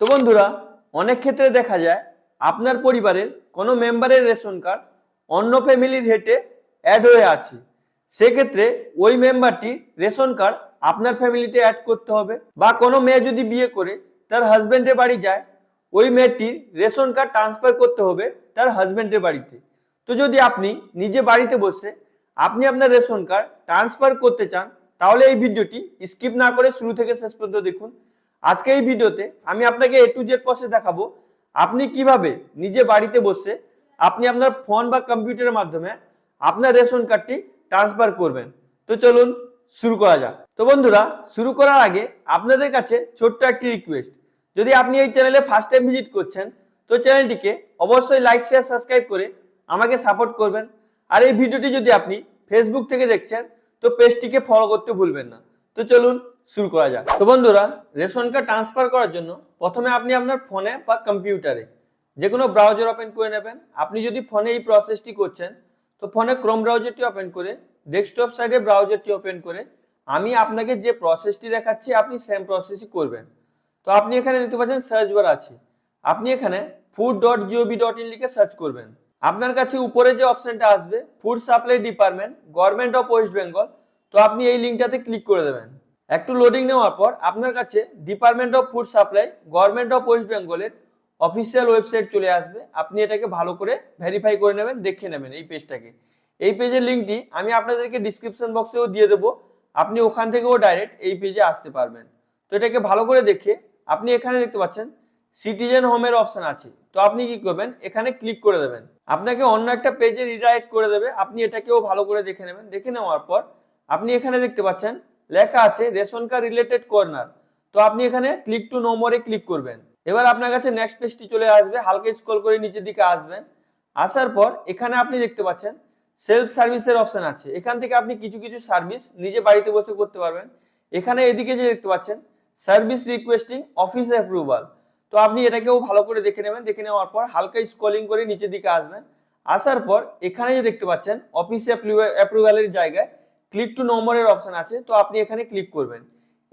তো বন্ধুরা, অনেক ক্ষেত্রে দেখা যায় আপনার পরিবারের কোনো মেম্বারের রেশন কার্ড অন্য ফ্যামিলির হেটে অ্যাড হয়ে আছে। সেক্ষেত্রে ওই মেম্বারটি রেশন কার্ড আপনার ফ্যামিলিতে অ্যাড করতে হবে। বা কোনো মেয়ে যদি বিয়ে করে তার হাজবেন্ডের বাড়ি যায়, ওই মেয়েটির রেশন কার্ড ট্রান্সফার করতে হবে তার হাজবেন্ডের বাড়িতে। তো যদি আপনি নিজে বাড়িতে বসে আপনি আপনার রেশন কার্ড ট্রান্সফার করতে চান, তাহলে এই ভিডিওটি স্কিপ না করে শুরু থেকে শেষ পর্যন্ত দেখুন। আজকে এই ভিডিওতে আমি আপনাকে A to Z প্রসেস দেখাবো আপনি কিভাবে নিজে বাড়িতে বসে আপনি আপনার ফোন বা কম্পিউটারের মাধ্যমে আপনার রেশন কার্ডটি ট্রান্সফার করবেন। তো চলুন শুরু করা যাক। তো বন্ধুরা, শুরু করার আগে আপনাদের কাছে ছোট্ট একটি রিকোয়েস্ট, যদি আপনি এই চ্যানেলে ফার্স্ট টাইম ভিজিট করছেন তো চ্যানেলটিকে অবশ্যই লাইক শেয়ার সাবস্ক্রাইব করে আমাকে সাপোর্ট করবেন। আর এই ভিডিওটি যদি আপনি ফেসবুক থেকে দেখছেন তো পেজটিকে ফলো করতে ভুলবেন না। তো চলুন শুরু করা যাক। তো বন্ধুরা, রেশন কার্ড ট্রান্সফার করার জন্য প্রথমে আপনি আপনার ফোনে বা কম্পিউটারে যে কোনো ব্রাউজার ওপেন করে নেবেন। আপনি যদি ফোনে এই প্রসেসটি করছেন তো ফোনে ক্রোম ব্রাউজারটি ওপেন করে ডেস্কটপ সাইডে ব্রাউজারটি ওপেন করে আমি আপনাকে যে প্রসেসটি দেখাচ্ছি আপনি সেম প্রসেসই করবেন। তো আপনি এখানে দেখতে পাচ্ছেন সার্চ বার আছে, আপনি এখানে food.gov.in লিখে সার্চ করবেন। আপনার কাছে উপরে যে অপশনটা আসবে food supply department government of West Bengal, তো আপনি এই লিঙ্কটাতে ক্লিক করে দেবেন। একটু লোডিং নেওয়ার পর আপনার কাছে department of food supply government of West বেঙ্গলের অফিসিয়াল ওয়েবসাইট চলে আসবে। আপনি এটাকে ভালো করে ভেরিফাই করে নেবেন, দেখে নেবেন এই পেজটাকে। এই পেজের লিঙ্কটি আমি আপনাদেরকে ডিসক্রিপশন বক্সেও দিয়ে দেবো, আপনি ওখান থেকেও ডাইরেক্ট এই পেজে আসতে পারবেন। তো এটাকে ভালো করে দেখে আপনি এখানে দেখতে পাচ্ছেন সিটিজেন হোমের অপশন আছে, তো আপনি কি করবেন এখানে ক্লিক করে দেবেন। আপনাকে অন্য একটা পেজে রিডাইরেক্ট করে দেবে, আপনি এটাকেও ভালো করে দেখে নেবেন। দেখে নেওয়ার পর আপনি এখানে দেখতে পাচ্ছেন লেখা আছে রেশন কার্ড রিলেটেড কর্নার, তো আপনি এখানে ক্লিক টু নো মোরে ক্লিক করবেন। এবার আপনার কাছে নেক্সট পেজটি চলে আসবে, হালকা স্ক্রল করে নিচের দিকে আসবেন। আসার পর এখানে আপনি দেখতে পাচ্ছেন সেলফ সার্ভিসের অপশন আছে, এখান থেকে আপনি কিছু কিছু সার্ভিস নিজে বাড়িতে বসে করতে পারবেন। এখানে এদিকে যে দেখতে পাচ্ছেন সার্ভিস রিকোয়েস্টিং অফিস অ্যাপ্রুভাল, তো আপনি এটাকেও ভালো করে দেখে নেবেন। দেখে নেওয়ার পর হালকা স্ক্রলিং করে নিচের দিকে আসবেন। আসার পর এখানে যে দেখতে পাচ্ছেন অফিস অ্যাপ্রুভালের জায়গায় ক্লিক টু নম্বরের অপশন আছে, তো আপনি এখানে ক্লিক করবেন।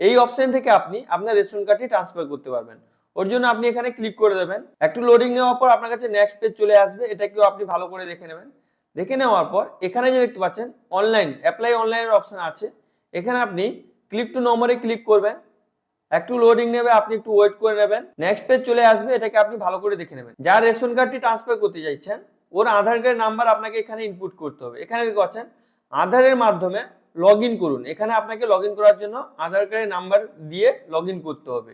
এই অপশন থেকে আপনি আপনার রেশন কার্ডটি ট্রান্সফার করতে পারবেন। ওর জন্য আপনি এখানে ক্লিক করে দেবেন। একটু লোডিং নেওয়ার পর আপনার কাছে নেক্সট পেজ চলে আসবে, এটাকেও আপনি ভালো করে দেখে নেবেন। দেখে নেওয়ার পর এখানে যে দেখতে পাচ্ছেন অনলাইন অ্যাপ্লাই অনলাইনের অপশন আছে, এখানে আপনি ক্লিক টু নম্বরে ক্লিক করবেন। একটু লোডিং নেবে, আপনি একটু ওয়েট করে নেবেন। নেক্সট পেজ চলে আসবে, এটাকে আপনি ভালো করে দেখে নেবেন। যার রেশন কার্ডটি ট্রান্সফার করতে চাইছেন ওর আধার কার্ড নাম্বার আপনাকে এখানে ইনপুট করতে হবে। এখানে দেখতে পাচ্ছেন আধারের মাধ্যমে লগ ইন করুন, এখানে আপনাকে লগ ইন করার জন্য আধার কার্ডের নাম্বার দিয়ে লগ ইন করতে হবে।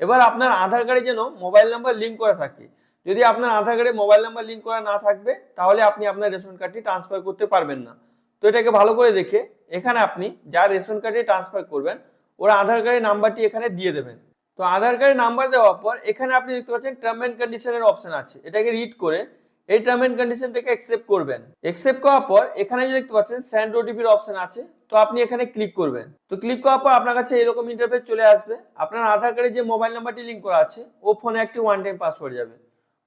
এবার আপনার আধার কার্ডে যেন মোবাইল নাম্বার লিঙ্ক করা থাকে, যদি আপনার আধার কার্ডে মোবাইল নাম্বার লিঙ্ক করা না থাকবে তাহলে আপনি আপনার রেশন কার্ডটি ট্রান্সফার করতে পারবেন না। তো এটাকে ভালো করে দেখে এখানে আপনি যার রেশন কার্ডটি ট্রান্সফার করবেন ওর আধার কার্ডের নাম্বারটি এখানে দিয়ে দেবেন। তো আধার কার্ডের নাম্বার দেওয়ার পর এখানে আপনি দেখতে পাচ্ছেন টার্ম এন্ড কন্ডিশনের অপশন আছে, এটাকে রিড করে এই টার্ম এন্ড কন্ডিশনটাকে অ্যাকসেপ্ট করবেন। অ্যাকসেপ্ট করার পর এখানে যে দেখতে পাচ্ছেন সেন্ড ওটিপির অপশন আছে, তো আপনি এখানে ক্লিক করবেন। তো ক্লিক করার পর আপনার কাছে এরকম ইন্টারফেস চলে আসবে। আপনার আধার কার্ডে যে মোবাইল নাম্বারটি লিংক করা আছে ও ফোনে একটি ওয়ান টাইম পাসওয়ার্ড যাবে,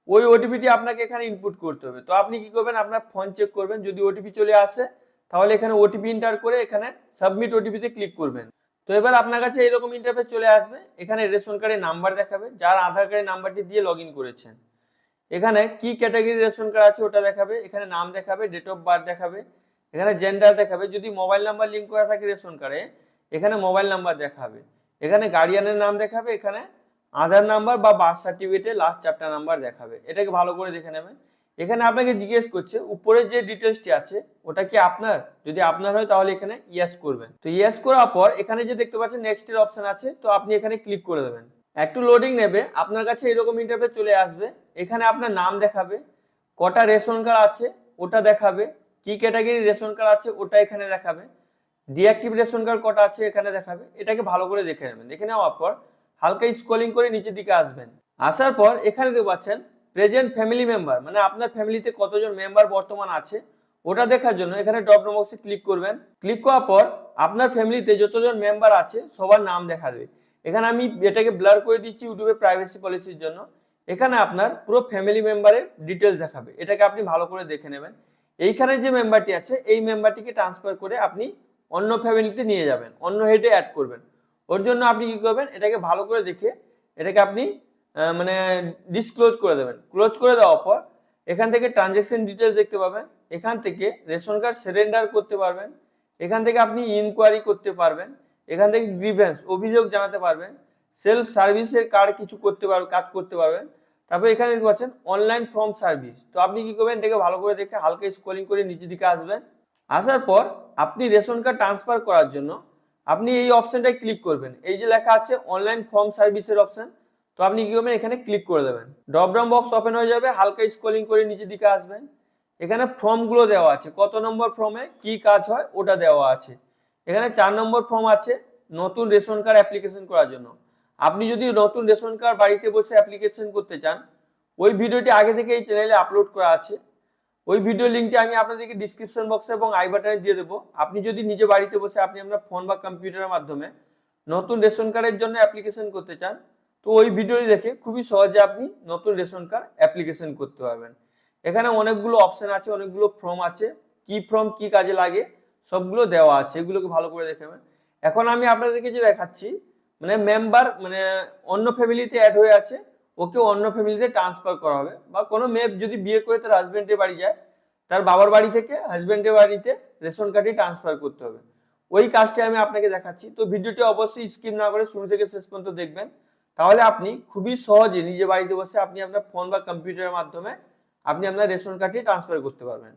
ওই ওটিপিটি আপনাকে এখানে ইনপুট করতে হবে। তো আপনি কি করবেন আপনার ফোন চেক করবেন, যদি ওটিপি চলে আসে তাহলে এখানে ওটিপি এন্টার করে এখানে সাবমিট ওটিপিতে ক্লিক করবেন। তো এবার আপনার কাছে এরকম ইন্টারফেস চলে আসবে, এখানে রেশন কার্ডের নাম্বার দেখাবে, যার আধার কার্ডের নাম্বারটি দিয়ে লগ ইন করেছেন। এখানে কি ক্যাটাগরি রেশন কার্ড আছে ওটা দেখাবে, এখানে নাম দেখাবে, ডেট অফ বার্থ দেখাবে, এখানে জেন্ডার দেখাবে, যদি মোবাইল নাম্বার লিঙ্ক করা থাকে রেশন কার্ডে এখানে মোবাইল নাম্বার দেখাবে, এখানে গার্ডিয়ানের নাম দেখাবে, এখানে আধার নাম্বার বা বার্থ সার্টিফিকেটে লাস্ট 4টা নাম্বার দেখাবে। এটাকে ভালো করে দেখে নেবেন। এখানে আপনাকে জিজ্ঞেস করছে উপরে যে ডিটেলসটি আছে ওটা কি আপনার, যদি আপনার হয় তাহলে এখানে ইয়েস করবেন। তো ইয়েস করার পর এখানে যে দেখতে পাচ্ছেন নেক্সট এর অপশন আছে, তো আপনি এখানে ক্লিক করে দেবেন। একটু লোডিং নেবে, আপনার কাছে এরকম ইন্টারফেস চলে আসবে। এখানে আপনার নাম দেখাবে, কটা রেশন কার্ড আছে ওটা দেখাবে, কি ক্যাটাগরি রেশন কার্ড আছে ওটা এখানে দেখাবে, ডিঅ্যাক্টিভ রেশন কার্ড কটা আছে এখানে দেখাবে। এটাকে ভালো করে দেখে নেবেন। দেখে নেওয়ার পর হালকা স্ক্রলিং করে নিচের দিকে আসবেন। আসার পর এখানে দেখতে পাচ্ছেন প্রেজেন্ট ফ্যামিলি মেম্বার, মানে আপনার ফ্যামিলিতে কতজন মেম্বার বর্তমান আছে ওটা দেখার জন্য এখানে ড্রপ ডাউন বক্সে ক্লিক করবেন। ক্লিক করার পর আপনার ফ্যামিলিতে যতজন মেম্বার আছে সবার নাম দেখাবে। এখানে আমি এটাকে ব্লার করে দিচ্ছি ইউটিউবে প্রাইভেসি পলিসির জন্য। এখানে আপনার পুরো ফ্যামিলি মেম্বারের ডিটেলস দেখাবে, এটাকে আপনি ভালো করে দেখে নেবেন। এইখানে যে মেম্বারটি আছে এই মেম্বারটিকে ট্রান্সফার করে আপনি অন্য ফ্যামিলিতে নিয়ে যাবেন, অন্য হেডে অ্যাড করবেন। ওর জন্য আপনি কি করবেন এটাকে ভালো করে দেখে এটাকে আপনি মানে ডিসক্লোজ করে দেবেন। ক্লোজ করে দেওয়ার পর এখান থেকে ট্রানজ্যাকশন ডিটেলস দেখতে পাবেন, এখান থেকে রেশন কার্ড সারেন্ডার করতে পারবেন, এখান থেকে আপনি ইনকোয়ারি করতে পারবেন, এখান থেকে গ্রিভেন্স অভিযোগ জানাতে পারবেন, সেলফ সার্ভিসের কার্ড কিছু করতে পারবেন, কাজ করতে পারবেন। তারপরে এখানে দেখতে পাচ্ছেন অনলাইন ফর্ম সার্ভিস। তো আপনি কি করবেন, এটাকে ভালো করে দেখে হালকা স্ক্রলিং করে নিচের দিকে আসবেন। আসার পর আপনি রেশন কার্ড ট্রান্সফার করার জন্য আপনি এই অপশনটায় ক্লিক করবেন, এই যে লেখা আছে অনলাইন ফর্ম সার্ভিসের অপশন। তো আপনি কি করবেন, এখানে ক্লিক করে দেবেন, ড্রপ ডাউন বক্স ওপেন হয়ে যাবে, হালকা স্ক্রলিং করে নিচের দিকে আসবেন। এখানে ফর্মগুলো দেওয়া আছে, কত নম্বর ফর্মে কি কাজ হয় ওটা দেওয়া আছে। এখানে 4 নম্বর ফর্ম আছে নতুন রেশন কার্ড অ্যাপ্লিকেশন করার জন্য। আপনি যদি নতুন রেশন কার্ড বাড়িতে বসে অ্যাপ্লিকেশন করতে চান, ওই ভিডিওটি আগে থেকে এই চ্যানেলে আপলোড করা আছে, ওই ভিডিও লিঙ্কটি আমি আপনাদেরকে ডিসক্রিপশন বক্সে এবং আই বাটনে দিয়ে দেবো। আপনি যদি নিজে বাড়িতে বসে আপনি আপনার ফোন বা কম্পিউটারের মাধ্যমে নতুন রেশন কার্ডের জন্য অ্যাপ্লিকেশন করতে চান, তো ওই ভিডিওটি দেখে খুবই সহজে আপনি নতুন রেশন কার্ড অ্যাপ্লিকেশন করতে পারবেন। এখানে অনেকগুলো অপশন আছে, অনেকগুলো ফর্ম আছে, কি ফর্ম কি কাজে লাগে সবগুলো দেওয়া আছে, এগুলোকে ভালো করে দেখবেন। এখন আমি আপনাদেরকে যে দেখাচ্ছি, মানে মেম্বার মানে অন্য ফ্যামিলিতে অ্যাড হয়ে আছে, ওকে অন্য ফ্যামিলিতে ট্রান্সফার করা হবে, বা কোনো মেয়ে যদি বিয়ে করে তার হাজবেন্ডের বাড়ি যায়, তার বাবার বাড়ি থেকে হাজবেন্ডের বাড়িতে রেশন কার্ডটি ট্রান্সফার করতে হবে, ওই কাজটি আমি আপনাকে দেখাচ্ছি। তো ভিডিওটি অবশ্যই স্কিপ না করে শুরু থেকে শেষ পর্যন্ত দেখবেন, তাহলে আপনি খুবই সহজে নিজে বাড়িতে বসে আপনি আপনার ফোন বা কম্পিউটারের মাধ্যমে আপনি আপনার রেশন কার্ডটি ট্রান্সফার করতে পারবেন।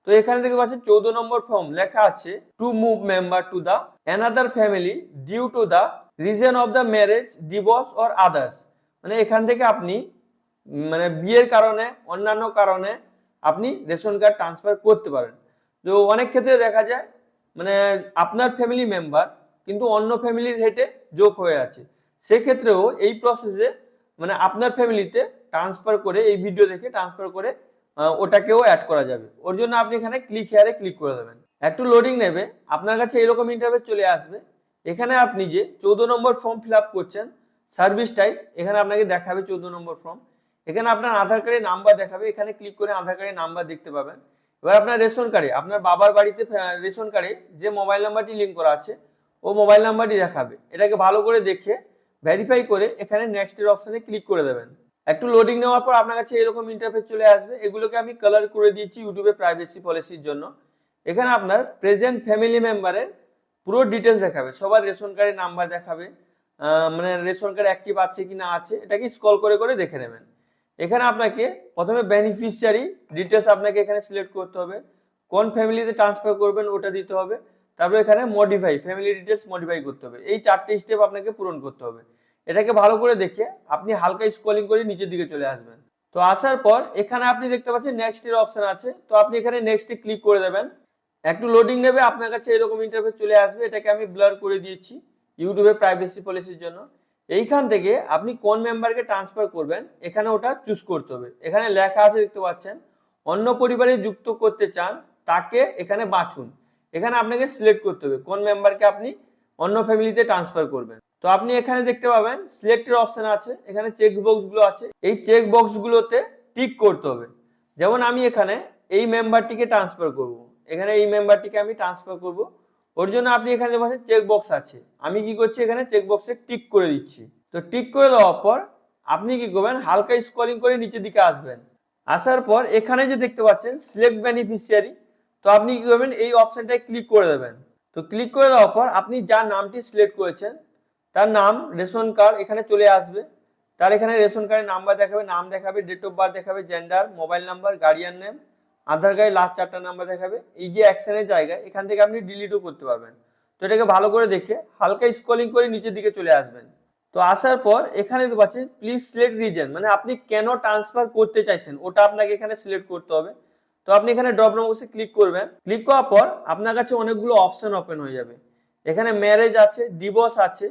তো এখানে দেখতে পাচ্ছেন 14 নম্বর ফর্ম লেখা আছে to move member to the another family due to the reason of the marriage, divorce or others. মানে এখান থেকে আপনি মানে বিয়ের কারণে, অন্যান্য কারণে আপনি রেশন কার্ড ট্রান্সফার করতে পারেন। তো অনেক ক্ষেত্রে দেখা যায় মানে আপনার ফ্যামিলি মেম্বার কিন্তু অন্য ফ্যামিলির হেটে যোগ হয়ে আছে, সেক্ষেত্রেও এই প্রসেসে মানে আপনার ফ্যামিলিতে ট্রান্সফার করে, এই ভিডিও দেখে ট্রান্সফার করে ওটাকেও অ্যাড করা যাবে। ওর জন্য আপনি এখানে ক্লিক হেয়ারে ক্লিক করে দেবেন, একটু লোডিং নেবে, আপনার কাছে এরকম ইন্টারফেস চলে আসবে। এখানে আপনি যে 14 নম্বর ফর্ম ফিল আপ করছেন সার্ভিস টাইপ, এখানে আপনাকে দেখাবে 14 নম্বর ফর্ম, এখানে আপনার আধার কার্ডের নাম্বার দেখাবে, এখানে ক্লিক করে আধার কার্ডের নাম্বার দেখতে পাবেন। এবার আপনার রেশন কার্ডে, আপনার বাবার বাড়িতে রেশন কার্ডে যে মোবাইল নাম্বারটি লিঙ্ক করা আছে ও মোবাইল নাম্বারটি দেখাবে। এটাকে ভালো করে দেখে ভেরিফাই করে এখানে নেক্সট এর অপশনে ক্লিক করে দেবেন। একটু লোডিং নেওয়ার পর আপনার কাছে এরকম ইন্টারফেস চলে আসবে। এগুলোকে আমি কালার করে দিয়েছি ইউটিউবে প্রাইভেসি পলিসির জন্য। এখানে আপনার প্রেজেন্ট ফ্যামিলি মেম্বারের পুরো ডিটেলস দেখাবে, সবার রেশন কার্ডের নাম্বার দেখাবে, মানে রেশন কার্ড অ্যাক্টিভ আছে কি না আছে এটাকে স্ক্রল করে করে দেখে নেবেন। এখানে আপনাকে প্রথমে বেনিফিশিয়ারি ডিটেলস আপনাকে এখানে সিলেক্ট করতে হবে, কোন ফ্যামিলিতে ট্রান্সফার করবেন ওটা দিতে হবে, তারপর এখানে মডিফাই ফ্যামিলি ডিটেলস মডিফাই করতে হবে। এই 4টে স্টেপ আপনাকে পূরণ করতে হবে। এটাকে ভালো করে দেখে আপনি হালকা স্ক্রলিং করে নিচের দিকে চলে আসবেন। তো আসার পর এখানে আপনি দেখতে পাচ্ছেন নেক্সট এর অপশন আছে, তো আপনি এখানে নেক্সটে ক্লিক করে দেবেন। একটু লোডিং নেবে, আপনার কাছে এরকম ইন্টারফেস চলে আসবে। এটাকে আমি ব্লার করে দিয়েছি ইউটিউবে প্রাইভেসি পলিসির জন্য। এইখান থেকে আপনি কোন মেম্বারকে ট্রান্সফার করবেন এখানে ওটা চুজ করতে হবে। এখানে লেখা আছে দেখতে পাচ্ছেন, অন্য পরিবারে যুক্ত করতে চান তাকে এখানে বাছুন। এখানে আপনাকে সিলেক্ট করতে হবে কোন মেম্বারকে আপনি অন্য ফ্যামিলিতে ট্রান্সফার করবেন। তো আপনি এখানে দেখতে পাবেন সিলেক্টের অপশন আছে, এখানে চেক বক্স গুলো আছে, এই চেক বক্স গুলোতে টিক করতে হবে। যেমন আমি এখানে এই মেম্বারটিকে ট্রান্সফার করব, এখানে এই মেম্বারটিকে আমি ট্রান্সফার করব, ওর জন্য আপনি এখানে দেখবেন চেক বক্স আছে, আমি কি করছি এখানে চেক বক্সে টিক করে দিচ্ছি। তো টিক করে দেওয়ার পর আপনি কি করবেন, হালকা স্ক্রলিং করে নিচের দিকে আসবেন। আসার পর এখানে যে দেখতে পাচ্ছেন সিলেক্ট বেনিফিশিয়ারি, তো আপনি কি করবেন এই অপশনটায় ক্লিক করে দেবেন। তো ক্লিক করে দেওয়ার পর আপনি যার নামটি সিলেক্ট করেছেন তার নাম, রেশন কার্ড এখানে চলে আসবে, তার এখানে রেশন কার্ডের নাম্বার দেখাবে, নাম দেখাবে, ডেট অফ বার্থ দেখাবে, gender, mobile number, guardian name, Aadhaar কার্ডের লাস্ট 4টা নাম্বার দেখাবে। এই যে অ্যাকশনের জায়গায় এখান থেকে আপনি ডিলিটও করতে পারবেন। তো এটাকে ভালো করে দেখে হালকা স্ক্রলিং করে নিচের দিকে চলে আসবেন। তো আসার পর এখানে দেখতে পাচ্ছেন প্লিজ সিলেক্ট রিজন, মানে আপনি কেন ট্রান্সফার করতে চাইছেন ওটা আপনাকে এখানে সিলেক্ট করতে হবে। তো আপনি এখানে ড্রপ ডাউন বক্সে ক্লিক করবেন, ক্লিক করার পর আপনার কাছে অনেকগুলো অপশন ওপেন হয়ে যাবে। এখানে ম্যারেজ আছে, ডিভোর্স আছে,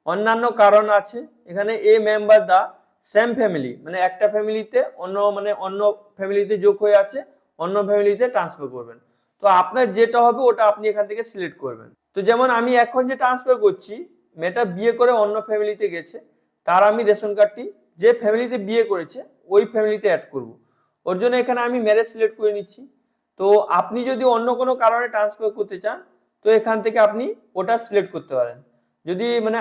অন্যান্য কারণ আছে, এখানে a member the same family, মানে একটা ফ্যামিলিতে অন্য ফ্যামিলিতে যোগ হয়ে আছে, অন্য ফ্যামিলিতে ট্রান্সফার করবেন। তো আপনার যেটা হবে ওটা আপনি এখান থেকে সিলেক্ট করবেন। তো যেমন আমি এখন যে ট্রান্সফার করছি, মেয়েটা বিয়ে করে অন্য ফ্যামিলিতে গেছে, তার আমি রেশন কার্ডটি যে ফ্যামিলিতে বিয়ে করেছে ওই ফ্যামিলিতে অ্যাড করব। ওর জন্য এখানে আমি ম্যারেজ সিলেক্ট করে নিচ্ছি। তো আপনি যদি অন্য কোনো কারণে ট্রান্সফার করতে চান তো এখান থেকে আপনি ওটা সিলেক্ট করতে পারেন। যদি মানে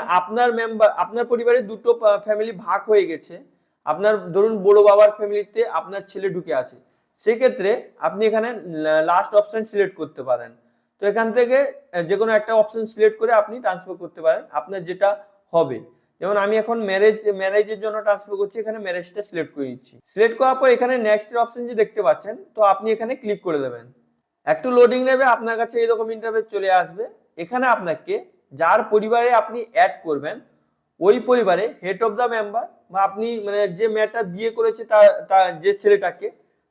আপনার পরিবারে দুটো ফ্যামিলি ভাগ হয়ে গেছে, আপনার ধরুন বড় বাবার ফ্যামিলিতে আপনার ছেলে ঢুকে আছে, সেক্ষেত্রে আপনি এখানে লাস্ট অপশন সিলেক্ট করতে পারেন। তো এখান থেকে যে কোনো একটা অপশন সিলেক্ট করে আপনি ট্রান্সফার করতে পারেন আপনার যেটা হবে। যেমন আমি এখন ম্যারেজের জন্য ট্রান্সফার করছি, এখানে ম্যারেজটা সিলেক্ট করে নিচ্ছি। সিলেক্ট করার পর এখানে নেক্সট অপশন যে দেখতে পাচ্ছেন, তো আপনি এখানে ক্লিক করে দেবেন। একটু লোডিং নেবে, আপনার কাছে এরকম ইন্টারফেস চলে আসবে। এখানে আপনাকে যার পরিবারে আপনি অ্যাড করবেন ওই পরিবারে হেড অফ দ্য মেম্বার বা আপনি মানে যে মেয়েটা বিয়ে করেছে তার যে ছেলেটাকে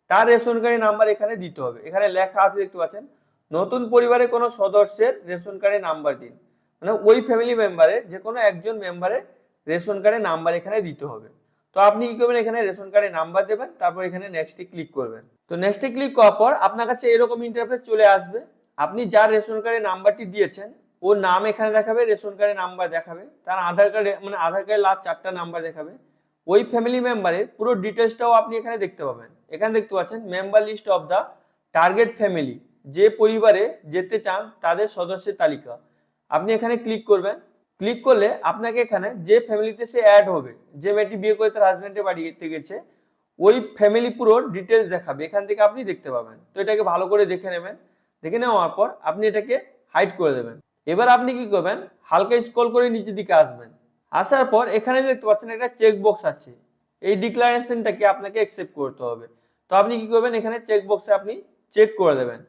তার রেশন কার্ডের নাম্বার এখানে দিতে হবে। এখানে লেখা আছে দেখতে পাচ্ছেন, নতুন পরিবারে কোনো সদস্যের রেশন কার্ডের নাম্বার দিন, মানে ওই ফ্যামিলি মেম্বারের যে কোনো একজন মেম্বারের রেশন কার্ডের নাম্বার এখানে দিতে হবে। তো আপনি কি করবেন, এখানে রেশন কার্ডের নাম্বার দেবেন, তারপর এখানে নেক্সটে ক্লিক করবেন। তো নেক্সটে ক্লিক করার পর আপনার কাছে এরকম ইন্টারফেস চলে আসবে। আপনি যার রেশন কার্ডের নাম্বারটি দিয়েছেন ওর নাম এখানে দেখাবে, রেশন কার্ডের নাম্বার দেখাবে, তার আধার কার্ডে মানে আধার কার্ডের লাস্ট 4টা নাম্বার দেখাবে। ওই ফ্যামিলি মেম্বারের পুরো ডিটেলসটাও আপনি এখানে দেখতে পাবেন। এখানে দেখতে পাচ্ছেন member list of the target family, যে পরিবারে যেতে চান তাদের সদস্যের তালিকা। আপনি এখানে ক্লিক করবেন। ক্লিক করলে আপনাকে এখানে যে ফ্যামিলিতে সে অ্যাড হবে, যে মেয়েটি বিয়ে করে তার হাজবেন্ডের বাড়িতে গেছে, ওই ফ্যামিলি পুরো ডিটেলস দেখাবে, এখান থেকে আপনি দেখতে পাবেন। তো এটাকে ভালো করে দেখে নেবেন। দেখে নেওয়ার পর আপনি এটাকে হাইড করে দেবেন। এবার আপনি কি করবেন, হালকা স্ক্রল করে নিচের দিকে আসবেন। আসার পর এখানে দেখতে পাচ্ছেন একটা চেক বক্স আছে, এই ডিক্লারেশনটাকে আপনাকে অ্যাকসেপ্ট করতে হবে। তো আপনি কি করবেন, এখানে চেক বক্সে আপনি চেক করে দেবেন।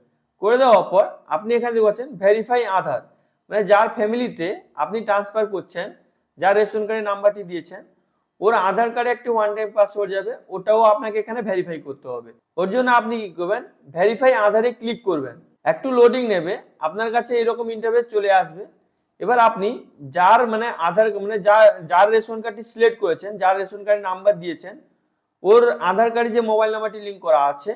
করে দেওয়ার পর আপনি এখানে দেখতে পাচ্ছেন ভেরিফাই আধার, মানে যার ফ্যামিলিতে আপনি ট্রান্সফার করছেন, যার রেশন কার্ডের নাম্বারটি দিয়েছেন, ওর আধার কার্ডে একটি ওয়ান টাইম পাসওয়ার্ড যাবে, ওটাও আপনাকে এখানে ভেরিফাই করতে হবে। ওর জন্য আপনি কি করবেন, ভেরিফাই আধারে ক্লিক করবেন। একটু লোডিং নেবে, আপনার কাছে এরকম ইন্টারফেস চলে আসবে। এবার আপনি যার মানে আধার মানে যার রেশন কার্ডটি সিলেক্ট করেছেন, যার রেশন কার্ডের নাম্বার দিয়েছেন, ওর আধার কার্ডে যে মোবাইল নাম্বারটি লিঙ্ক করা আছে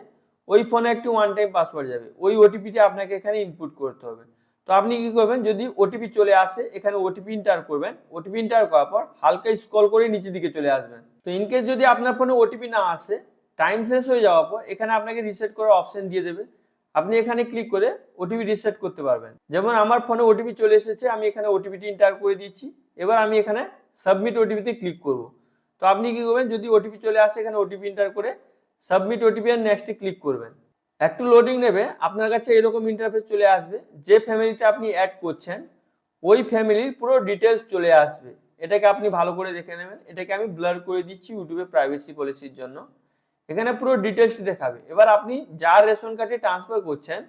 ওই ফোনে একটি ওয়ান টাইম পাসওয়ার্ড যাবে, ওই ওটিপিটা আপনাকে এখানে ইনপুট করতে হবে। তো আপনি কি করবেন, যদি ওটিপি চলে আসে এখানে ওটিপি এন্টার করবেন। ওটিপি এন্টার করার পর হালকা স্ক্রল করে নিচের দিকে চলে আসবেন। তো ইনকেস যদি আপনার ফোনে ওটিপি না আসে, টাইম শেষ হয়ে যাওয়ার পর এখানে আপনাকে রিসেট করার অপশন দিয়ে দেবে। আপনি এখানে ক্লিক করে ওটিপি রিসেট করতে পারবেন। যেমন আমার ফোনে ওটিপি চলে এসেছে, আমি এখানে ওটিপিটি এন্টার করে দিচ্ছি। এবার আমি এখানে সাবমিট ওটিপিতে ক্লিক করব। তো আপনি কি করবেন, যদি ওটিপি চলে আসে এখানে ওটিপি এন্টার করে সাবমিট ওটিপি আর নেক্সটে ক্লিক করবেন। একটু লোডিং নেবে, আপনার কাছে এরকম ইন্টারফেস চলে আসবে। যে ফ্যামিলিতে আপনি অ্যাড করছেন ওই ফ্যামিলির পুরো ডিটেলস চলে আসবে। এটাকে আপনি ভালো করে দেখে নেবেন। এটাকে আমি ব্লার করে দিচ্ছি ইউটিউবে প্রাইভেসি পলিসির জন্য। এখানে পুরো ডিটেলস দেখাবে। এবার আপনি যার রেশন কার্ডটি ট্রান্সফার করছেন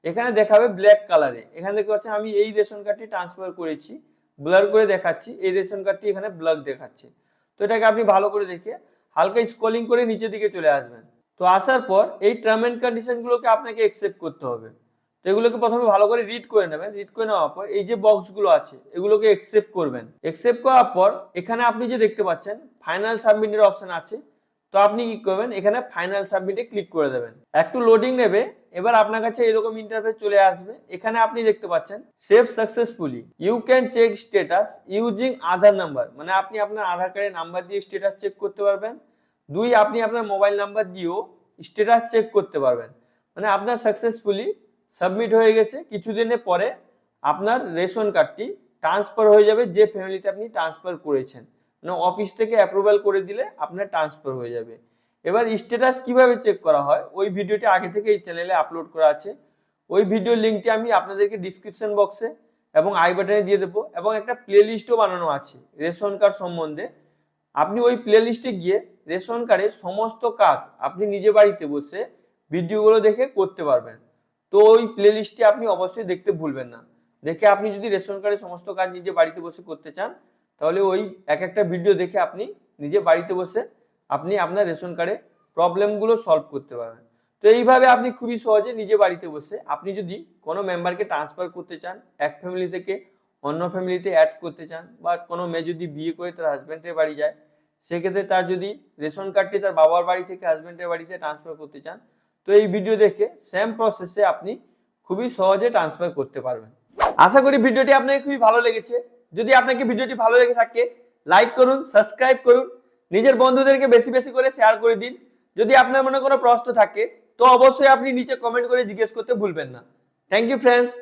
এখানে দেখাবে ব্ল্যাক কালারে। এখানে দেখতে পাচ্ছেন আমি এই রেশন কার্ডটি ট্রান্সফার করেছি, ব্লার করে দেখাচ্ছি, এই রেশন কার্ডটি এখানে ব্ল্যাক দেখাচ্ছে। তো এটাকে আপনি ভালো করে দেখে হালকা স্ক্রলিং করে নিচের দিকে চলে আসবেন। তো আসার পর এই টার্ম এন্ড কন্ডিশনগুলোকে আপনাকে অ্যাকসেপ্ট করতে হবে। তো এগুলোকে প্রথমে ভালো করে রিড করে নেবেন। রিড করে নেওয়ার পর এই যে বক্সগুলো আছে এগুলোকে অ্যাকসেপ্ট করবেন। অ্যাকসেপ্ট করার পর এখানে আপনি যে দেখতে পাচ্ছেন ফাইনাল সাবমিটের অপশন আছে, তো আপনি কি করবেন, এখানে ফাইনাল সাবমিটে ক্লিক করে দেবেন। একটু লোডিং নেবে, এবার আপনার কাছে এরকম ইন্টারফেস চলে আসবে। এখানে আপনি দেখতে পাচ্ছেন save successfully, you can check status using Aadhaar number, মানে আপনি আপনার আধার কার্ডের নাম্বার দিয়ে স্ট্যাটাস চেক করতে পারবেন। 2, আপনি আপনার মোবাইল নাম্বার দিয়েও স্ট্যাটাস চেক করতে পারবেন। মানে আপনার সাকসেসফুলি সাবমিট হয়ে গেছে। কিছুদিনের পরে আপনার রেশন কার্ডটি ট্রান্সফার হয়ে যাবে যে ফ্যামিলিতে আপনি ট্রান্সফার করেছেন, মানে অফিস থেকে অ্যাপ্রুভাল করে দিলে আপনার ট্রান্সফার হয়ে যাবে। এবার স্ট্যাটাস কিভাবে চেক করা হয় ওই ভিডিওটি আগে থেকে এই চ্যানেলে আপলোড করা আছে। ওই ভিডিওর লিঙ্কটি আমি আপনাদেরকে ডিসক্রিপশন বক্সে এবং আই বাটনে দিয়ে দেবো, এবং একটা প্লেলিস্টও বানানো আছে রেশন কার্ড সম্বন্ধে। আপনি ওই প্লেলিস্টে গিয়ে রেশন কার্ডের সমস্ত কাজ আপনি নিজে বাড়িতে বসে ভিডিওগুলো দেখে করতে পারবেন। তো ওই প্লেলিস্টটি আপনি অবশ্যই দেখতে ভুলবেন না। দেখে আপনি যদি রেশন কার্ডের সমস্ত কাজ নিজে বাড়িতে বসে করতে চান তাহলে ওই একটা ভিডিও দেখে আপনি নিজে বাড়িতে বসে আপনি আপনার রেশন কার্ডের প্রবলেমগুলো সলভ করতে পারবেন। তো এইভাবে আপনি খুবই সহজে নিজে বাড়িতে বসে আপনি যদি কোনো মেম্বারকে ট্রান্সফার করতে চান, এক ফ্যামিলি থেকে অন্য ফ্যামিলিতে অ্যাড করতে চান, বা কোনো মেয়ে যদি বিয়ে করে তার হাজব্যান্ডের বাড়ি যায় সেক্ষেত্রে তার যদি রেশন কার্ডটি তার বাবার বাড়ি থেকে হাজব্যান্ডের বাড়িতে ট্রান্সফার করতে চান, তো এই ভিডিও দেখে সেম প্রসেসে আপনি খুবই সহজে ট্রান্সফার করতে পারবেন। আশা করি ভিডিওটি আপনাকে খুবই ভালো লেগেছে। যদি আপনাকে ভিডিওটি ভালো লেগে থাকে লাইক করুন, সাবস্ক্রাইব করুন, নিজের বন্ধুদেরকে বেশি বেশি করে শেয়ার করে দিন। যদি আপনার মনে কোনো প্রশ্ন থাকে তো অবশ্যই আপনি নিচে কমেন্ট করে জিজ্ঞেস করতে ভুলবেন না। Thank you friends.